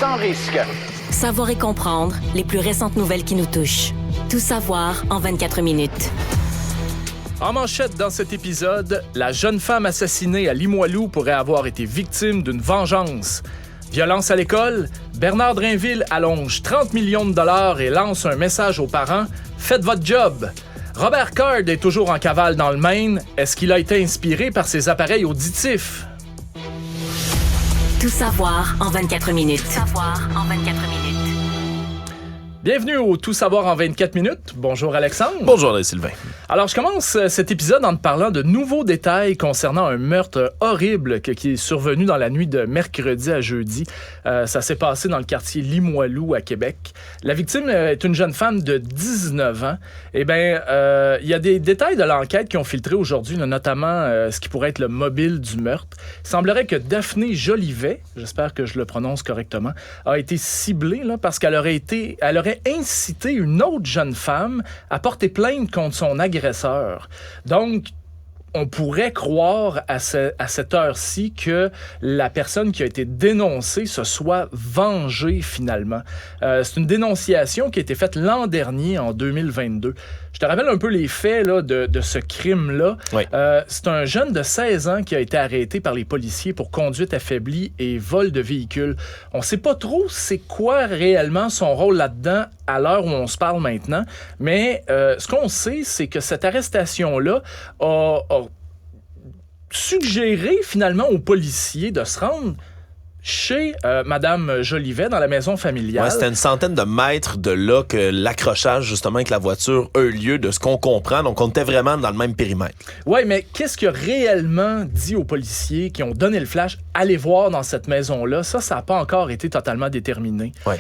sans risque. Savoir et comprendre les plus récentes nouvelles qui nous touchent. Tout savoir en 24 minutes. En manchette dans cet épisode, la jeune femme assassinée à Limoilou pourrait avoir été victime d'une vengeance. Violence à l'école, Bernard Drinville allonge 30 millions de dollars et lance un message aux parents « Faites votre job ». Robert Card est toujours en cavale dans le Maine. Est-ce qu'il a été inspiré par ses appareils auditifs? Tout savoir en 24 minutes. Tout savoir en 24 minutes. Bienvenue au Tout savoir en 24 minutes. Bonjour Alexandre. Bonjour Sylvain. Alors, je commence cet épisode en te parlant de nouveaux détails concernant un meurtre horrible qui est survenu dans la nuit de mercredi à jeudi. Ça s'est passé dans le quartier Limoilou à Québec. La victime est une jeune femme de 19 ans. Eh bien, il y a des détails de l'enquête qui ont filtré aujourd'hui, notamment ce qui pourrait être le mobile du meurtre. Il semblerait que Daphné Jolivet, j'espère que je le prononce correctement, a été ciblée là, parce qu'elle aurait incité une autre jeune femme à porter plainte contre son agresseur. Donc, on pourrait croire à cette heure-ci que la personne qui a été dénoncée se soit vengée finalement. C'est une dénonciation qui a été faite l'an dernier, en 2022. Je te rappelle un peu les faits là, de ce crime-là. Oui. C'est un jeune de 16 ans qui a été arrêté par les policiers pour conduite affaiblie et vol de véhicule. On ne sait pas trop c'est quoi réellement son rôle là-dedans à l'heure où on se parle maintenant, mais ce qu'on sait, c'est que cette arrestation-là a suggéré finalement aux policiers de se rendre chez Madame Jolivet, dans la maison familiale. Ouais, c'était une centaine de mètres de là que l'accrochage, justement, avec la voiture a eu lieu, de ce qu'on comprend. Donc, on était vraiment dans le même périmètre. Oui, mais qu'est-ce qu'il a réellement dit aux policiers qui ont donné le flash? Allez voir dans cette maison-là. Ça n'a pas encore été totalement déterminé. Ouais.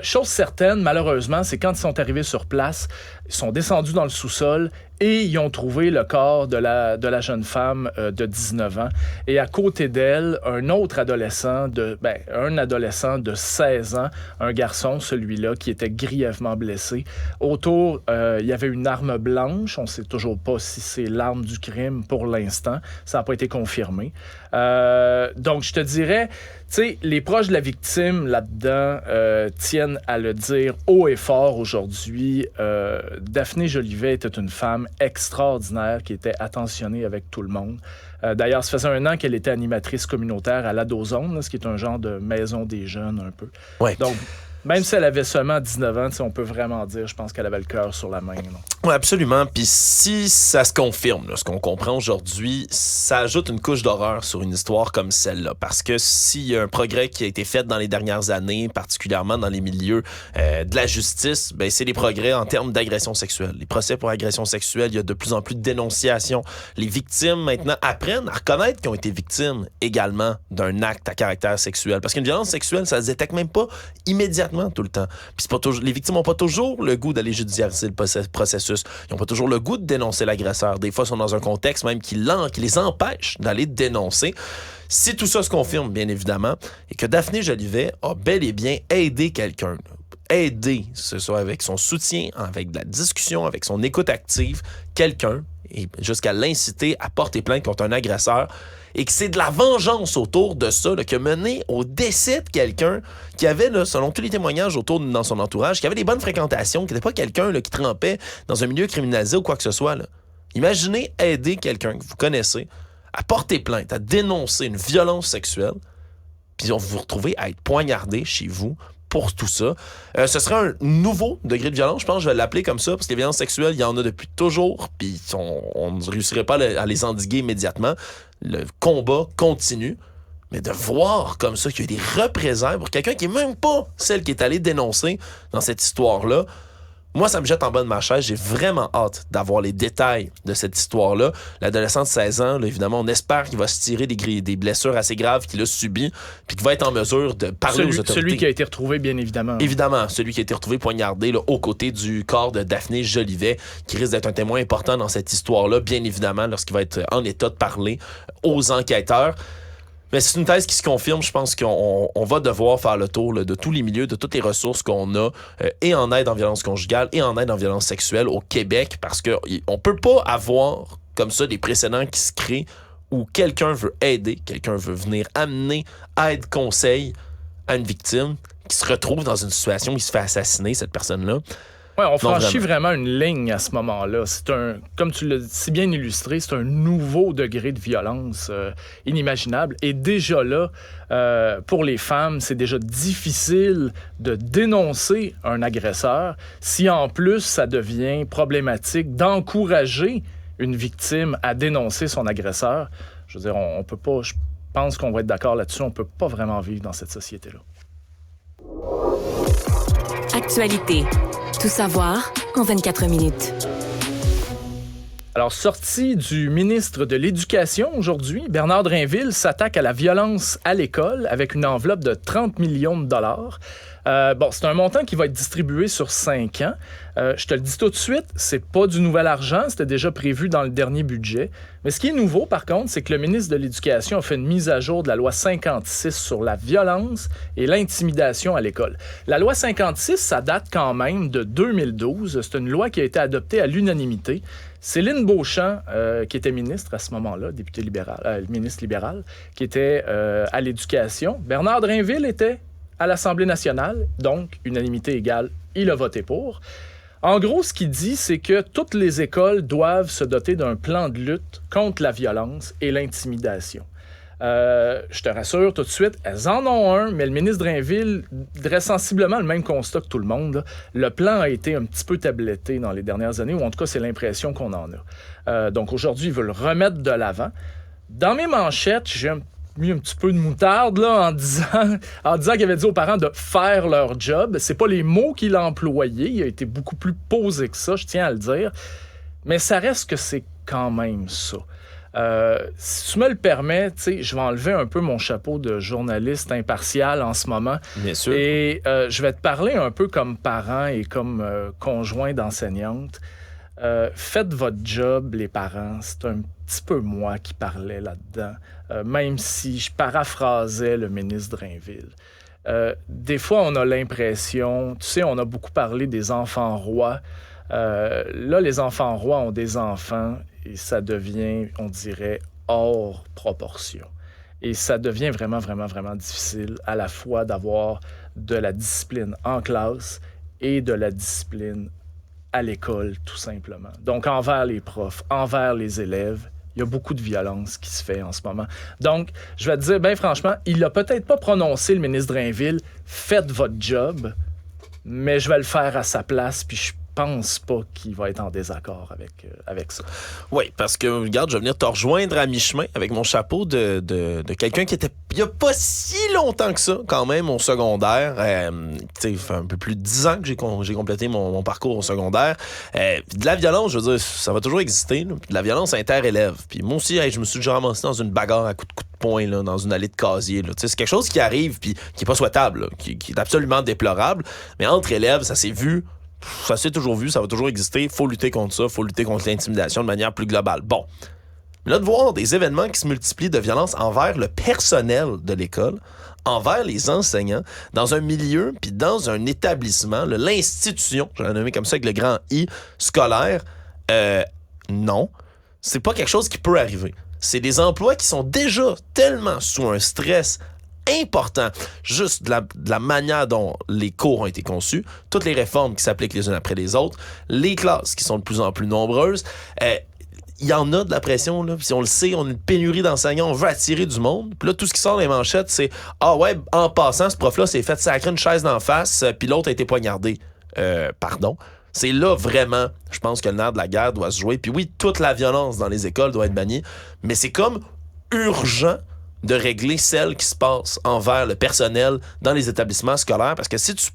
Chose certaine, malheureusement, c'est quand ils sont arrivés sur place, ils sont descendus dans le sous-sol et ils ont trouvé le corps de la jeune femme de 19 ans. Et à côté d'elle, un adolescent de 16 ans, un garçon, celui-là, qui était grièvement blessé. Autour, il y avait une arme blanche. On ne sait toujours pas si c'est l'arme du crime pour l'instant. Ça n'a pas été confirmé. Donc, je te dirais, tu sais, les proches de la victime là-dedans tiennent à le dire haut et fort aujourd'hui. Daphné Jolivet était une femme extraordinaire qui était attentionnée avec tout le monde. D'ailleurs, ça faisait 1 an qu'elle était animatrice communautaire à l'Adozone, là, ce qui est un genre de maison des jeunes un peu. Ouais. Donc, même si elle avait seulement 19 ans, on peut vraiment dire, je pense qu'elle avait le cœur sur la main. Oui, absolument. Puis si ça se confirme, là, ce qu'on comprend aujourd'hui, ça ajoute une couche d'horreur sur une histoire comme celle-là. Parce que s'il y a un progrès qui a été fait dans les dernières années, particulièrement dans les milieux de la justice, ben c'est les progrès en termes d'agression sexuelle. Les procès pour agression sexuelle, il y a de plus en plus de dénonciations. Les victimes, maintenant, apprennent à reconnaître qu'ils ont été victimes également d'un acte à caractère sexuel. Parce qu'une violence sexuelle, ça se détecte même pas immédiatement tout le temps. Puis c'est pas toujours, les victimes n'ont pas toujours le goût d'aller judiciariser le processus. Ils n'ont pas toujours le goût de dénoncer l'agresseur. Des fois, ils sont dans un contexte même qui les empêche d'aller dénoncer. Si tout ça se confirme, bien évidemment, et que Daphné Jolivet a bel et bien aidé quelqu'un, aider, ce soit avec son soutien, avec de la discussion, avec son écoute active, quelqu'un, et jusqu'à l'inciter à porter plainte contre un agresseur, et que c'est de la vengeance autour de ça là, qui a mené au décès de quelqu'un qui avait, là, selon tous les témoignages dans son entourage, qui avait des bonnes fréquentations, qui n'était pas quelqu'un là, qui trempait dans un milieu criminalisé ou quoi que ce soit. Là. Imaginez aider quelqu'un que vous connaissez à porter plainte, à dénoncer une violence sexuelle, puis on vous retrouver à être poignardé chez vous pour tout ça. Ce serait un nouveau degré de violence, je pense que je vais l'appeler comme ça, parce que les violences sexuelles, il y en a depuis toujours, puis on ne réussirait pas à les endiguer immédiatement. Le combat continue, mais de voir comme ça qu'il y a des représailles pour quelqu'un qui n'est même pas celle qui est allée dénoncer dans cette histoire-là, moi, ça me jette en bas de ma chaise. J'ai vraiment hâte d'avoir les détails de cette histoire-là. L'adolescent de 16 ans, là, évidemment, on espère qu'il va se tirer des blessures assez graves qu'il a subies puis qu'il va être en mesure de parler aux autorités. Celui qui a été retrouvé, bien évidemment. Évidemment, celui qui a été retrouvé poignardé là, aux côtés du corps de Daphné Jolivet, qui risque d'être un témoin important dans cette histoire-là, bien évidemment, lorsqu'il va être en état de parler aux enquêteurs. Mais c'est une thèse qui se confirme. Je pense qu'on va devoir faire le tour là, de tous les milieux, de toutes les ressources qu'on a, et en aide en violence conjugale et en aide en violence sexuelle au Québec, parce qu'on peut pas avoir comme ça des précédents qui se créent où quelqu'un veut aider, quelqu'un veut venir amener aide, conseil à une victime se retrouve dans une situation où il se fait assassiner, cette personne-là. Oui, on franchit vraiment une ligne à ce moment-là. C'est comme tu l'as si bien illustré, c'est un nouveau degré de violence inimaginable. Et déjà là, pour les femmes, c'est déjà difficile de dénoncer un agresseur. Si en plus, ça devient problématique d'encourager une victime à dénoncer son agresseur, je veux dire, on peut pas, je pense qu'on va être d'accord là-dessus, on peut pas vraiment vivre dans cette société-là. Actualité. Tout savoir en 24 minutes. Alors, sortie du ministre de l'Éducation aujourd'hui, Bernard Drinville s'attaque à la violence à l'école avec une enveloppe de 30 millions de dollars. C'est un montant qui va être distribué sur 5 ans. Je te le dis tout de suite, c'est pas du nouvel argent, c'était déjà prévu dans le dernier budget. Mais ce qui est nouveau, par contre, c'est que le ministre de l'Éducation a fait une mise à jour de la loi 56 sur la violence et l'intimidation à l'école. La loi 56, ça date quand même de 2012. C'est une loi qui a été adoptée à l'unanimité. Céline Beauchamp, qui était ministre à ce moment-là, députée libérale, ministre libérale, qui était à l'Éducation. Bernard Drinville était à l'Assemblée nationale, donc unanimité égale, il a voté pour. En gros, ce qu'il dit, c'est que toutes les écoles doivent se doter d'un plan de lutte contre la violence et l'intimidation. Je te rassure tout de suite, elles en ont un, mais le ministre Drinville dresse sensiblement le même constat que tout le monde. Là. Le plan a été un petit peu tabletté dans les dernières années, ou en tout cas, c'est l'impression qu'on en a. Donc aujourd'hui, ils veulent remettre de l'avant. Dans mes manchettes, j'ai mis un petit peu de moutarde là, en disant qu'il avait dit aux parents de faire leur job. C'est pas les mots qu'il a employés. Il a été beaucoup plus posé que ça, je tiens à le dire. Mais ça reste que c'est quand même ça. Si tu me le permets, je vais enlever un peu mon chapeau de journaliste impartial en ce moment. Bien sûr. Et je vais te parler un peu comme parent et comme conjoint d'enseignante. Faites votre job, les parents. C'est un petit peu moi qui parlais là-dedans, même si je paraphrasais le ministre Drinville. Des fois, on a l'impression, on a beaucoup parlé des enfants rois. Là, les enfants rois ont des enfants et ça devient, on dirait, hors proportion. Et ça devient vraiment, vraiment, vraiment difficile à la fois d'avoir de la discipline en classe et de la discipline à l'école, tout simplement. Donc, envers les profs, envers les élèves, il y a beaucoup de violence qui se fait en ce moment. Donc, je vais te dire, bien franchement, il n'a peut-être pas prononcé, le ministre Drinville, « Faites votre job », mais je vais le faire à sa place, puis je pense pas qu'il va être en désaccord avec ça. Oui, parce que, regarde, je vais venir te rejoindre à mi-chemin avec mon chapeau de quelqu'un qui était, il n'y a pas si longtemps que ça, quand même, au secondaire. Ça fait un peu plus de 10 ans que j'ai complété mon parcours au secondaire. De la violence, je veux dire, ça va toujours exister. Là. De la violence inter-élève. Puis moi aussi, je me suis déjà ramassé dans une bagarre à coups de poing, là, dans une allée de casier. Là. C'est quelque chose qui arrive, puis qui n'est pas souhaitable, là, qui est absolument déplorable. Mais entre élèves, ça s'est vu. Ça s'est toujours vu, ça va toujours exister. Il faut lutter contre ça, il faut lutter contre l'intimidation de manière plus globale. Bon. Mais là, de voir des événements qui se multiplient de violence envers le personnel de l'école, envers les enseignants, dans un milieu puis dans un établissement, l'institution, je l'ai nommé comme ça avec le grand I, scolaire, non. C'est pas quelque chose qui peut arriver. C'est des emplois qui sont déjà tellement sous un stress important, juste de la manière dont les cours ont été conçus, toutes les réformes qui s'appliquent les unes après les autres, les classes qui sont de plus en plus nombreuses. Il y en a de la pression, là. Puis on le sait, on a une pénurie d'enseignants, on veut attirer du monde. Puis là, tout ce qui sort dans les manchettes, c'est « Ah ouais, en passant, ce prof-là s'est fait sacrer une chaise d'en face, puis l'autre a été poignardé. » Pardon. C'est là, vraiment, je pense que le nerf de la guerre doit se jouer. Puis oui, toute la violence dans les écoles doit être bannie, mais c'est comme urgent de régler celle qui se passe envers le personnel dans les établissements scolaires, parce que si tu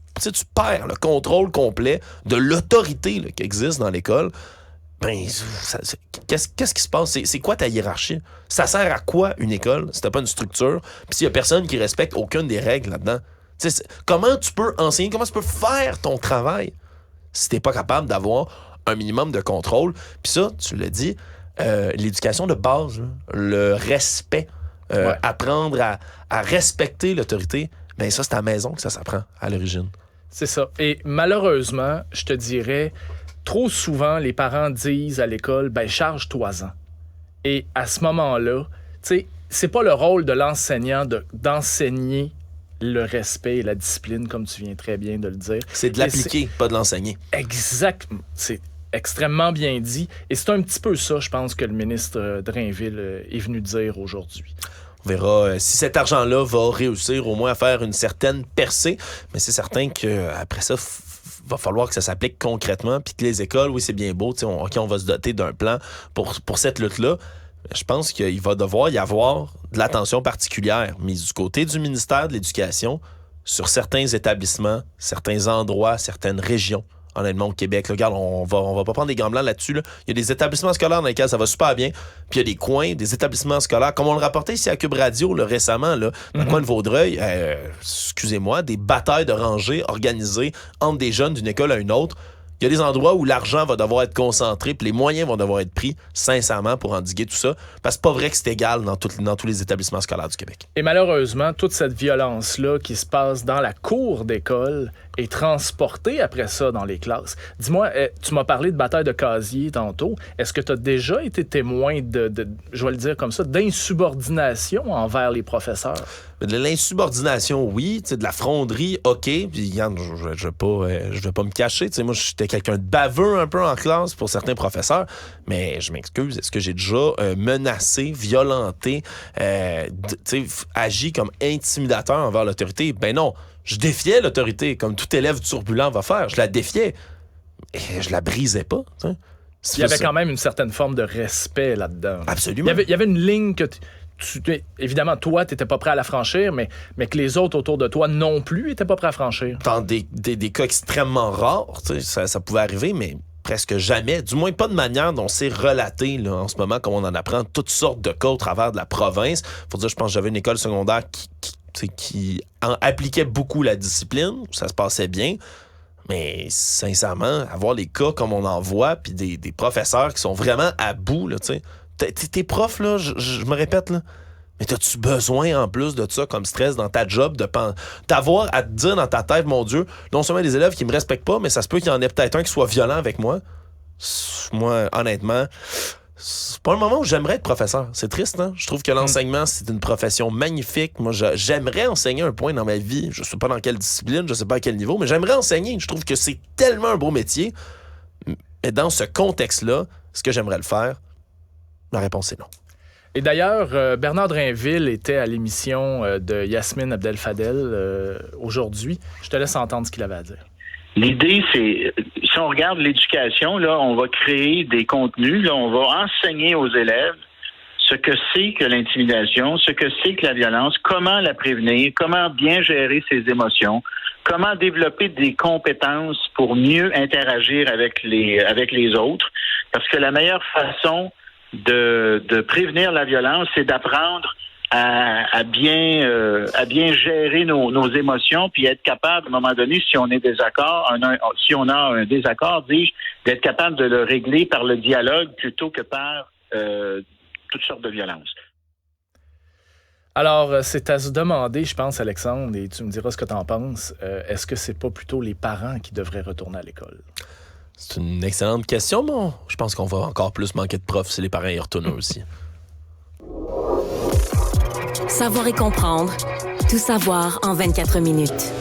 perds le contrôle complet de l'autorité là, qui existe dans l'école, ben, qu'est-ce qui se passe? C'est quoi ta hiérarchie? Ça sert à quoi une école si t'as pas une structure? Puis s'il y a personne qui respecte aucune des règles là-dedans? Comment tu peux enseigner? Comment tu peux faire ton travail si t'es pas capable d'avoir un minimum de contrôle? Puis ça, tu l'as dit, l'éducation de base, là, le respect, ouais. Apprendre à respecter l'autorité, bien ça, c'est à la maison que ça s'apprend à l'origine. C'est ça. Et malheureusement, je te dirais, trop souvent, les parents disent à l'école, ben charge-toi-en. Et à ce moment-là, tu sais, c'est pas le rôle de l'enseignant d'enseigner le respect et la discipline, comme tu viens très bien de le dire. C'est de l'appliquer, pas de l'enseigner. Exactement. C'est extrêmement bien dit. Et c'est un petit peu ça, je pense, que le ministre Drainville est venu dire aujourd'hui. On verra si cet argent-là va réussir au moins à faire une certaine percée. Mais c'est certain qu'après ça, va falloir que ça s'applique concrètement. Puis que les écoles, oui, c'est bien beau. On va se doter d'un plan pour cette lutte-là. Je pense qu'il va devoir y avoir de l'attention particulière mise du côté du ministère de l'Éducation sur certains établissements, certains endroits, certaines régions. Honnêtement, au Québec, là, regarde, on va pas prendre des gants blancs là-dessus. Là. Il y a des établissements scolaires dans lesquels ça va super bien. Puis il y a des coins, des établissements scolaires, comme on le rapportait ici à Cube Radio là, récemment, là, dans le coin de Vaudreuil, excusez-moi, des batailles de rangées organisées entre des jeunes d'une école à une autre. Il y a des endroits où l'argent va devoir être concentré puis les moyens vont devoir être pris, sincèrement, pour endiguer tout ça. Parce que c'est pas vrai que c'est égal dans tous les établissements scolaires du Québec. Et malheureusement, toute cette violence-là qui se passe dans la cour d'école est transportée après ça dans les classes. Dis-moi, tu m'as parlé de bataille de casier tantôt. Est-ce que tu as déjà été témoin je vais le dire comme ça, d'insubordination envers les professeurs? De l'insubordination, oui. De la fronderie, OK. Puis, Yann, je vais pas me cacher. Moi, j'étais quelqu'un de baveux un peu en classe pour certains professeurs. Mais je m'excuse. Est-ce que j'ai déjà menacé, violenté, agi comme intimidateur envers l'autorité? Ben non. Je défiais l'autorité, comme tout élève turbulent va faire. Je la défiais. Et je la brisais pas. Il y avait quand même une certaine forme de respect là-dedans. Absolument. Il y avait une ligne que... évidemment, toi, tu n'étais pas prêt à la franchir, mais que les autres autour de toi non plus n'étaient pas prêts à franchir. Dans des cas extrêmement rares, ça pouvait arriver, mais presque jamais. Du moins, pas de manière dont c'est relaté là, en ce moment, comme on en apprend toutes sortes de cas au travers de la province. Faut dire, je pense que j'avais une école secondaire qui appliquait beaucoup la discipline, où ça se passait bien. Mais sincèrement, avoir les cas comme on en voit, puis des professeurs qui sont vraiment à bout, là, tu sais. Tes profs, là, je me répète, là, mais t'as-tu besoin, en plus de ça, comme stress dans ta job, d'avoir à te dire dans ta tête, mon Dieu, non seulement des élèves qui me respectent pas, mais ça se peut qu'il y en ait peut-être un qui soit violent avec moi. Moi, honnêtement, c'est pas un moment où j'aimerais être professeur. C'est triste, hein? Je trouve que l'enseignement, c'est une profession magnifique. Moi, j'aimerais enseigner un point dans ma vie. Je sais pas dans quelle discipline, je sais pas à quel niveau, mais j'aimerais enseigner. Je trouve que c'est tellement un beau métier. Mais dans ce contexte-là, est-ce que j'aimerais le faire? La réponse est non. Et d'ailleurs, Bernard Drainville était à l'émission de Yasmine Abdel-Fadel aujourd'hui. Je te laisse entendre ce qu'il avait à dire. L'idée, c'est, si on regarde l'éducation, là, on va créer des contenus, là, on va enseigner aux élèves ce que c'est que l'intimidation, ce que c'est que la violence, comment la prévenir, comment bien gérer ses émotions, comment développer des compétences pour mieux interagir avec les autres. Parce que la meilleure façon de prévenir la violence, c'est d'apprendre à bien gérer nos émotions, puis être capable, à un moment donné, si on a un désaccord, d'être capable de le régler par le dialogue plutôt que par toutes sortes de violences. Alors, c'est à se demander, je pense, Alexandre, et tu me diras ce que tu en penses, est-ce que c'est pas plutôt les parents qui devraient retourner à l'école? C'est une excellente question, mais je pense qu'on va encore plus manquer de profs si les parents y retournent aussi. Savoir et comprendre. Tout savoir en 24 minutes.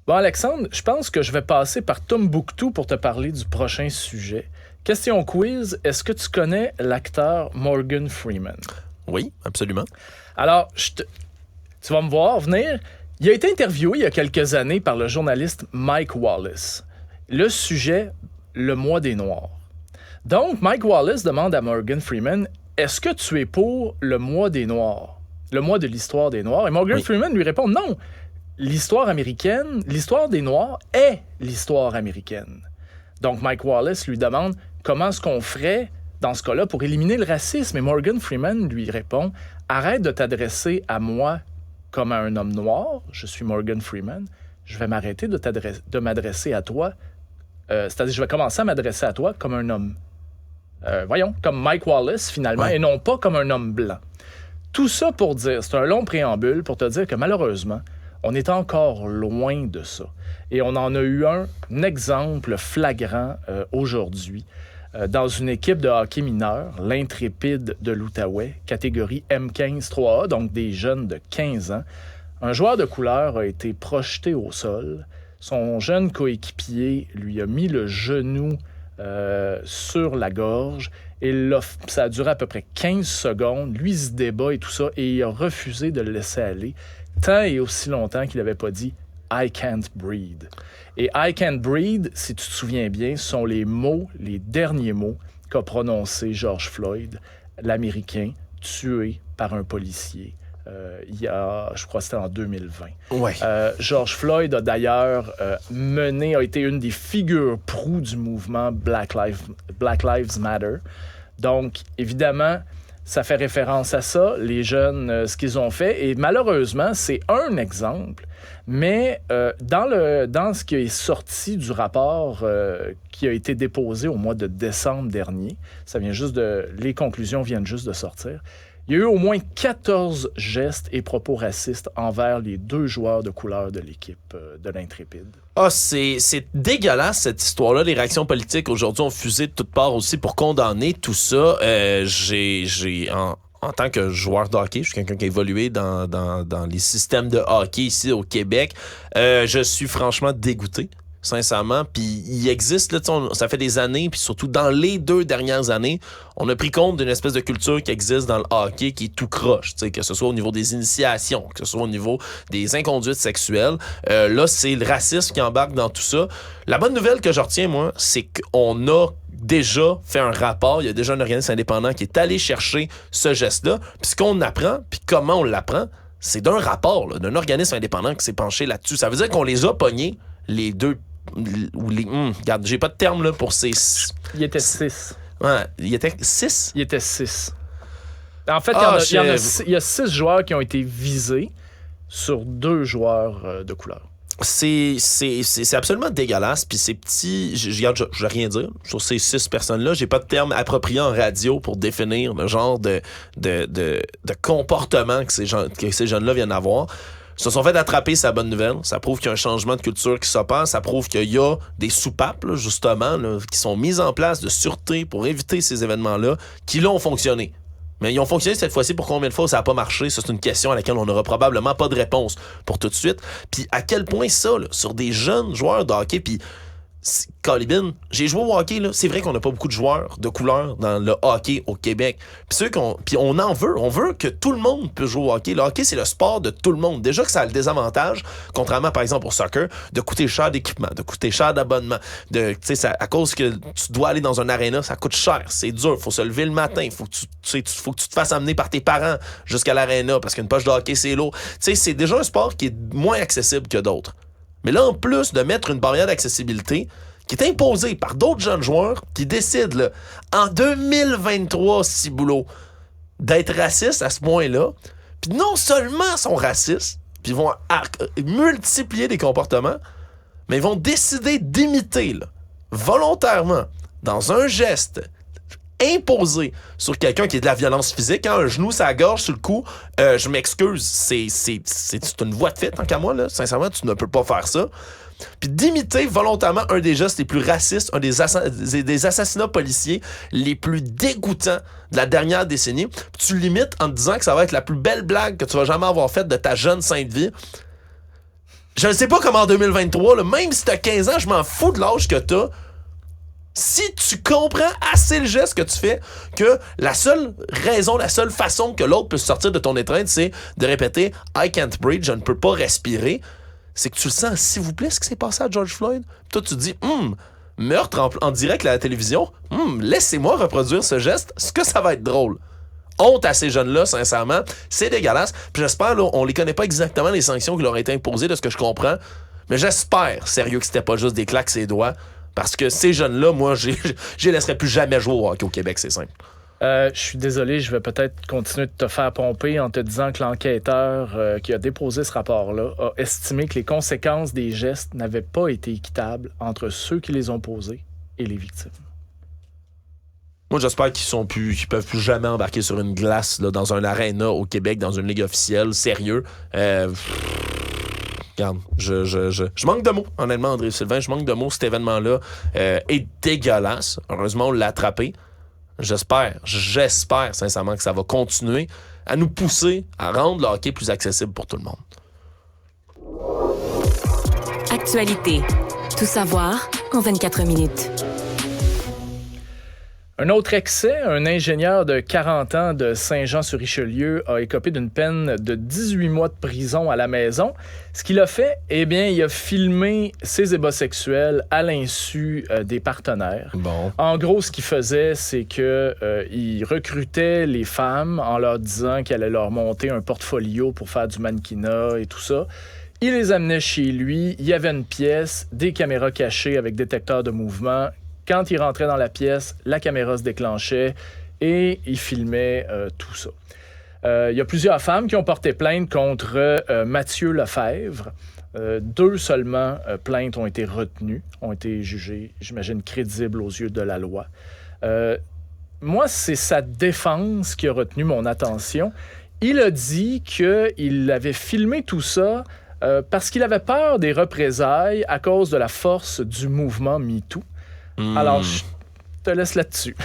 Bon, Alexandre, je pense que je vais passer par Tombouctou pour te parler du prochain sujet. Question quiz, est-ce que tu connais l'acteur Morgan Freeman? Oui, absolument. Alors, tu vas me voir venir. Il a été interviewé il y a quelques années par le journaliste Mike Wallace. Le sujet, le mois des Noirs. Donc, Mike Wallace demande à Morgan Freeman, est-ce que tu es pour le mois des Noirs? Le mois de l'histoire des Noirs? Et Morgan Freeman lui répond, non. L'histoire américaine, l'histoire des Noirs est l'histoire américaine. Donc, Mike Wallace lui demande, comment est-ce qu'on ferait dans ce cas-là pour éliminer le racisme? Et Morgan Freeman lui répond, arrête de t'adresser à moi comme à un homme noir, je suis Morgan Freeman, je vais m'arrêter de m'adresser à toi, c'est-à-dire je vais commencer à m'adresser à toi comme un homme, comme Mike Wallace finalement, et non pas comme un homme blanc. Tout ça pour dire, c'est un long préambule pour te dire que malheureusement, on est encore loin de ça. Et on en a eu un exemple flagrant aujourd'hui dans une équipe de hockey mineur, l'Intrépide de l'Outaouais, catégorie M15-3A, donc des jeunes de 15 ans. Un joueur de couleur a été projeté au sol. Son jeune coéquipier lui a mis le genou sur la gorge et ça a duré à peu près 15 secondes. Lui, il se débat et tout ça, et il a refusé de le laisser aller tant et aussi longtemps qu'il n'avait pas dit « I can't breathe ». Et « I can't breathe », si tu te souviens bien, sont les derniers mots qu'a prononcé George Floyd, l'Américain tué par un policier. Je crois que c'était en 2020. Ouais. George Floyd a d'ailleurs a été une des figures proues du mouvement Black Lives Matter. Donc, évidemment, ça fait référence à ça, les jeunes, ce qu'ils ont fait. Et malheureusement, c'est un exemple, mais dans ce qui est sorti du rapport qui a été déposé au mois de décembre dernier, les conclusions viennent juste de sortir. Il y a eu au moins 14 gestes et propos racistes envers les 2 joueurs de couleur de l'équipe de l'Intrépide. Ah, c'est dégueulasse, cette histoire-là. Les réactions politiques aujourd'hui ont fusé de toutes parts aussi pour condamner tout ça. En tant que joueur de hockey, je suis quelqu'un qui a évolué dans les systèmes de hockey ici au Québec. Je suis franchement dégoûté, sincèrement. Puis il existe, là, ça fait des années, puis surtout dans les 2 dernières années, on a pris compte d'une espèce de culture qui existe dans le hockey qui est tout croche, que ce soit au niveau des initiations, que ce soit au niveau des inconduites sexuelles. Là, c'est le racisme qui embarque dans tout ça. La bonne nouvelle que je retiens, moi, c'est qu'on a déjà fait un rapport, il y a déjà un organisme indépendant qui est allé chercher ce geste-là. Puis ce qu'on apprend, puis comment on l'apprend, c'est d'un rapport, là, d'un organisme indépendant qui s'est penché là-dessus. Ça veut dire qu'on les a pognés, les 2... regarde, j'ai pas de terme là pour ces... Il était 6. Ouais, il était 6? Il était 6. En fait, il y a 6 joueurs qui ont été visés sur 2 joueurs de couleur. C'est absolument dégueulasse. Puis ces petits... Je vais rien dire sur ces 6 personnes-là. J'ai pas de terme approprié en radio pour définir le genre de comportement que ces jeunes-là viennent avoir. Se sont fait attraper, c'est la bonne nouvelle. Ça prouve qu'il y a un changement de culture qui s'opère. Ça prouve qu'il y a des soupapes, là, justement, là, qui sont mises en place de sûreté pour éviter ces événements-là, qui là ont fonctionné. Mais ils ont fonctionné cette fois-ci pour combien de fois ça n'a pas marché? Ça, c'est une question à laquelle on n'aura probablement pas de réponse pour tout de suite. Puis à quel point ça, là, sur des jeunes joueurs de hockey, puis Colibin, j'ai joué au hockey, là. C'est vrai qu'on n'a pas beaucoup de joueurs de couleur dans le hockey au Québec. Puis on en veut. On veut que tout le monde puisse jouer au hockey. Le hockey, c'est le sport de tout le monde. Déjà que ça a le désavantage, contrairement par exemple au soccer, de coûter cher d'équipement, de coûter cher d'abonnement. À cause que tu dois aller dans un aréna, ça coûte cher. C'est dur. Faut se lever le matin. Faut que tu te fasses amener par tes parents jusqu'à l'aréna parce qu'une poche de hockey, c'est lourd. C'est déjà un sport qui est moins accessible que d'autres. Mais là, en plus de mettre une barrière d'accessibilité qui est imposée par d'autres jeunes joueurs qui décident, là, en 2023, ciboulot, d'être racistes à ce point-là, puis non seulement sont racistes, puis vont multiplier des comportements, mais ils vont décider d'imiter, là, volontairement, dans un geste imposé sur quelqu'un qui est de la violence physique, hein, un genou sur la gorge, sur le cou, je m'excuse, c'est une voie de fait, tant qu'à moi, là. Sincèrement, tu ne peux pas faire ça. Puis d'imiter volontairement un des gestes les plus racistes, un des assassinats policiers les plus dégoûtants de la dernière décennie. Puis tu l'imites en te disant que ça va être la plus belle blague que tu vas jamais avoir faite de ta jeune sainte vie. Je ne sais pas comment en 2023, là, même si t'as 15 ans, je m'en fous de l'âge que t'as. Si tu comprends assez le geste que tu fais, que la seule raison, la seule façon que l'autre peut sortir de ton étreinte, c'est de répéter « I can't breathe, je ne peux pas respirer », c'est que tu le sens, s'il vous plaît, ce qui s'est passé à George Floyd. Puis toi, tu te dis « meurtre en direct à la télévision, laissez-moi reproduire ce geste, est-ce que ça va être drôle ?» Honte à ces jeunes-là, sincèrement, c'est dégueulasse. Puis j'espère, là, on les connaît pas exactement les sanctions qui leur ont été imposées, de ce que je comprends, mais j'espère, sérieux, que c'était pas juste des claques ses doigts. Parce que ces jeunes-là, moi, je les laisserai plus jamais jouer au hockey au Québec, c'est simple. Je suis désolé, je vais peut-être continuer de te faire pomper en te disant que l'enquêteur qui a déposé ce rapport-là a estimé que les conséquences des gestes n'avaient pas été équitables entre ceux qui les ont posés et les victimes. Moi, j'espère qu'ils peuvent plus jamais embarquer sur une glace là, dans un aréna au Québec, dans une ligue officielle, sérieux. regarde, je manque de mots, honnêtement, André Sylvain. Je manque de mots. Cet événement-là est dégueulasse. Heureusement, on l'a attrapé. J'espère sincèrement que ça va continuer à nous pousser à rendre le hockey plus accessible pour tout le monde. Actualité. Tout savoir en 24 minutes. Un autre excès, un ingénieur de 40 ans de Saint-Jean-sur-Richelieu a écopé d'une peine de 18 mois de prison à la maison. Ce qu'il a fait, eh bien, il a filmé ses ébats sexuels à l'insu des partenaires. Bon. En gros, ce qu'il faisait, c'est que il recrutait les femmes en leur disant qu'il allait leur monter un portfolio pour faire du mannequinat et tout ça. Il les amenait chez lui, il y avait une pièce, des caméras cachées avec détecteur de mouvement. Quand il rentrait dans la pièce, la caméra se déclenchait et il filmait tout ça. Il y a plusieurs femmes qui ont porté plainte contre Mathieu Lefebvre. 2 seulement plaintes ont été retenues, ont été jugées, j'imagine, crédibles aux yeux de la loi. Moi, c'est sa défense qui a retenu mon attention. Il a dit qu'il avait filmé tout ça parce qu'il avait peur des représailles à cause de la force du mouvement MeToo. Alors, je te laisse là-dessus.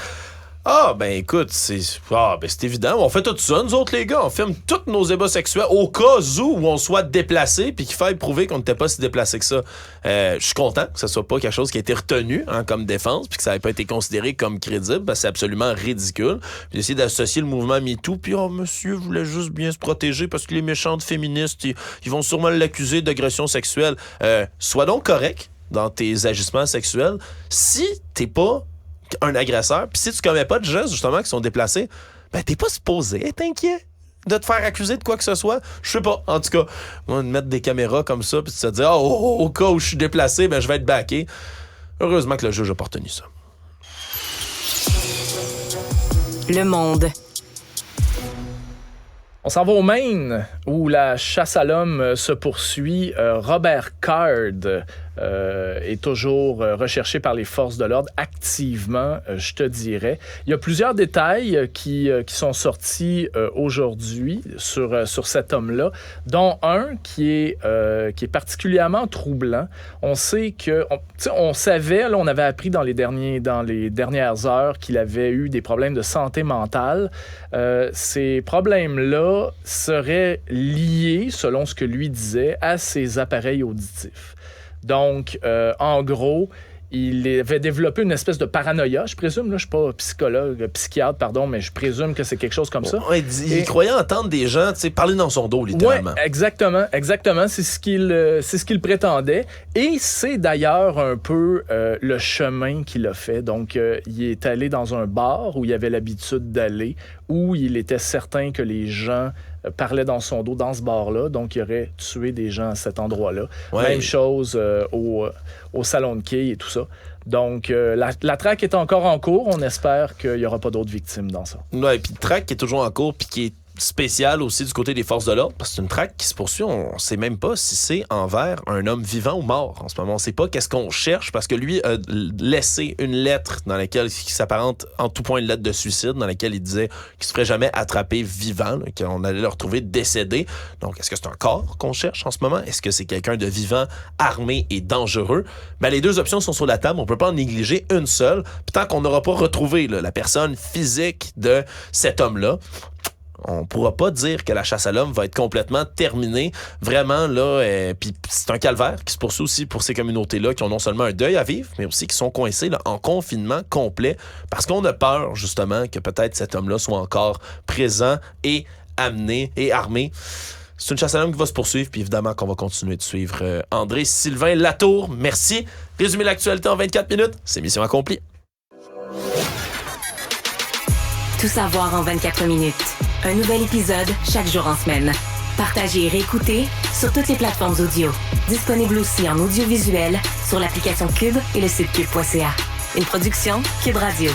Ah, ben écoute, c'est évident. On fait tout ça, nous autres, les gars. On filme tous nos ébats sexuels au cas où on soit déplacé puis qu'il faille prouver qu'on n'était pas si déplacé que ça. Je suis content que ce soit pas quelque chose qui a été retenu comme défense puis que ça n'ait pas été considéré comme crédible. C'est absolument ridicule. Puis d'essayer d'associer le mouvement MeToo puis « Oh, monsieur voulait juste bien se protéger parce que les méchantes féministes, ils vont sûrement l'accuser d'agression sexuelle. » Sois donc correct dans tes agissements sexuels. Si t'es pas un agresseur, puis si tu commets pas de gestes, justement, qui sont déplacés, ben t'es pas supposé être inquiet de te faire accuser de quoi que ce soit. Je sais pas, en tout cas, moi, de mettre des caméras comme ça, puis de se dire, au cas où je suis déplacé, ben je vais être backé. Heureusement que le juge a pas retenu ça. Le Monde. On s'en va au Maine, où la chasse à l'homme se poursuit. Robert Card est toujours recherché par les forces de l'ordre activement, je te dirais. Il y a plusieurs détails qui sont sortis aujourd'hui sur cet homme-là, dont un qui est particulièrement troublant. On sait que... On savait, là, on avait appris dans les dernières heures qu'il avait eu des problèmes de santé mentale. Ces problèmes-là seraient liés, selon ce que lui disait, à ses appareils auditifs. Donc, en gros, il avait développé une espèce de paranoïa, je présume. Là, je ne suis pas psychiatre, mais je présume que c'est quelque chose comme ça. Il croyait entendre des gens parler dans son dos, littéralement. Oui, exactement. C'est ce qu'il prétendait. Et c'est d'ailleurs un peu le chemin qu'il a fait. Donc, il est allé dans un bar où il avait l'habitude d'aller, où il était certain que les gens parlaient dans son dos dans ce bar-là. Donc, il aurait tué des gens à cet endroit-là. Ouais. Même chose au salon de quilles et tout ça. Donc, la traque est encore en cours. On espère qu'il n'y aura pas d'autres victimes dans ça. Oui, puis la traque qui est toujours en cours puis qui est spécial aussi du côté des forces de l'ordre, parce que c'est une traque qui se poursuit. On ne sait même pas si c'est envers un homme vivant ou mort en ce moment. On ne sait pas qu'est-ce qu'on cherche, parce que lui a laissé une lettre dans laquelle, qui s'apparente en tout point une lettre de suicide, dans laquelle il disait qu'il ne se ferait jamais attraper vivant, qu'on allait le retrouver décédé. Donc, est-ce que c'est un corps qu'on cherche en ce moment? Est-ce que c'est quelqu'un de vivant, armé et dangereux? Ben, les deux options sont sur la table. On ne peut pas en négliger une seule. Puis tant qu'on n'aura pas retrouvé la personne physique de cet homme-là, on pourra pas dire que la chasse à l'homme va être complètement terminée. Vraiment, là, puis c'est un calvaire qui se poursuit aussi pour ces communautés-là qui ont non seulement un deuil à vivre, mais aussi qui sont coincés là, en confinement complet parce qu'on a peur, justement, que peut-être cet homme-là soit encore présent et amené et armé. C'est une chasse à l'homme qui va se poursuivre, puis évidemment qu'on va continuer de suivre André-Sylvain Latour. Merci. Résumer l'actualité en 24 minutes, c'est mission accomplie. Tout savoir en 24 minutes. Un nouvel épisode chaque jour en semaine. Partagez et réécoutez sur toutes les plateformes audio. Disponible aussi en audiovisuel sur l'application Cube et le site cube.ca. Une production Cube Radio.